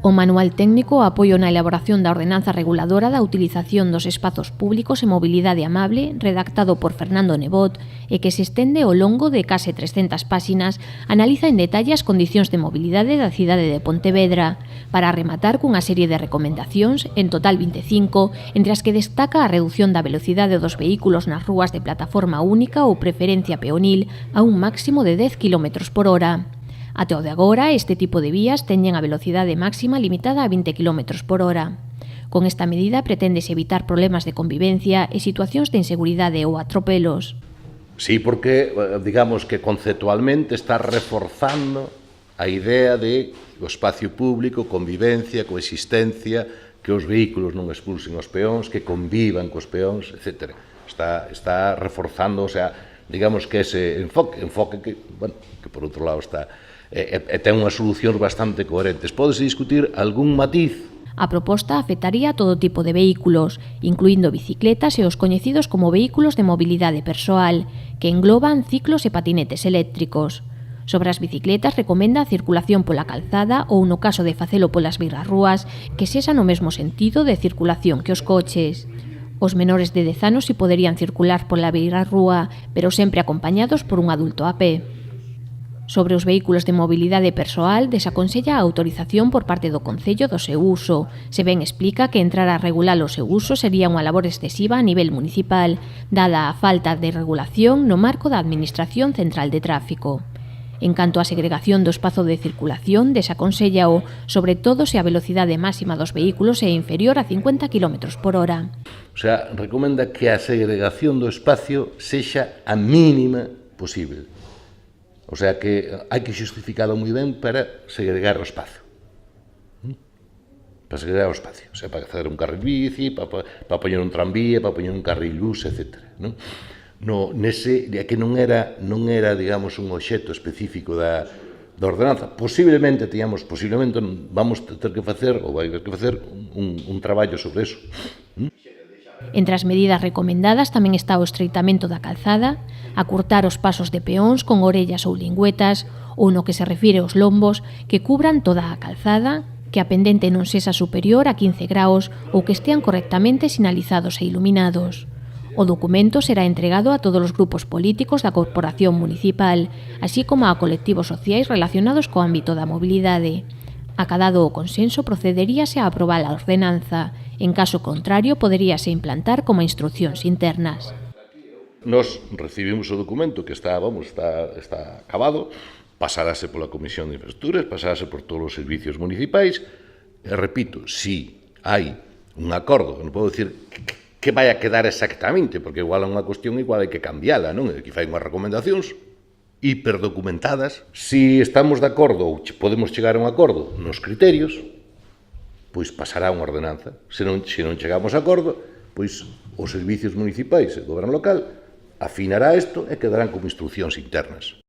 O manual técnico apoio na elaboración da ordenanza reguladora da utilización dos espazos públicos e mobilidade amable, redactado por Fernando Nebot, e que se estende ao longo de case 300 páxinas, analiza en detalle as condicións de mobilidade da cidade de Pontevedra, para rematar cunha serie de recomendacións, en total 25, entre as que destaca a reducción da velocidade dos vehículos nas rúas de plataforma única ou preferencia peonil a un máximo de 10 km por hora. Até o de agora, este tipo de vías teñen a velocidade máxima limitada a 20 km por hora. Con esta medida preténdese evitar problemas de convivencia e situacións de inseguridade ou atropelos. Sí, porque, digamos que conceptualmente está reforzando a idea de o espacio público, convivencia, coexistencia, que os vehículos non expulsen os peóns, que convivan cos peóns, etc. Está reforzando, o sea, digamos que ese enfoque que, bueno, que por outro lado está... e ten unhas solucións bastante coherentes. Pódese discutir algún matiz. A proposta afectaría a todo tipo de vehículos, incluindo bicicletas e os coñecidos como vehículos de mobilidade persoal, que engloban ciclos e patinetes eléctricos. Sobre as bicicletas recomenda a circulación pola calzada ou, no caso de facelo polas beirarrúas, que sexa no mesmo sentido de circulación que os coches. Os menores de 10 anos si poderían circular pola beirarrúa, pero sempre acompañados por un adulto a pé. Sobre os vehículos de mobilidade persoal, desaconsella a autorización por parte do Concello do seu uso. Se ben explica que entrar a regular o seu uso sería unha labor excesiva a nivel municipal, dada a falta de regulación no marco da Administración Central de Tráfico. En canto á segregación do espazo de circulación, desaconsella-o, sobre todo se a velocidade máxima dos vehículos é inferior a 50 km por hora. O sea, recomenda que a segregación do espacio sexa a mínima posible. O sea, que hai que xustificalo moi ben para segregar o espacio. Para segregar o espacio. O sea, para facer un carril bici, para poñer un tranvía, para poñer un carril luz, etc. Que non era, digamos, un obxecto específico da ordenanza. Posiblemente vamos ter que facer, ou vai ter que facer, un traballo sobre eso. Entre as medidas recomendadas tamén está o estreitamento da calzada, acurtar os pasos de peóns con orellas ou lingüetas, ou no que se refire aos lombos, que cubran toda a calzada, que a pendente non sexa superior a 15 graus ou que estean correctamente sinalizados e iluminados. O documento será entregado a todos os grupos políticos da Corporación Municipal, así como a colectivos sociais relacionados co ámbito da mobilidade. Acadado o consenso, procederíase a aprobar a ordenanza. En caso contrario, poderíase implantar como instruccións internas. Nos recibimos o documento que está acabado, pasarase pola Comisión de Infraestructuras, pasarase por todos os servicios municipais, e repito, si hai un acordo, non podo dicir que vai a quedar exactamente, porque igual é unha cuestión, igual hai que cambiala, non? Aquí fai unhas recomendacións hiperdocumentadas. Si estamos de acordo ou podemos chegar a un acordo nos criterios, pois pasará unha ordenanza. Se non chegamos a acordo, pois os servicios municipais e o goberno local afinará isto e quedarán como instruccións internas.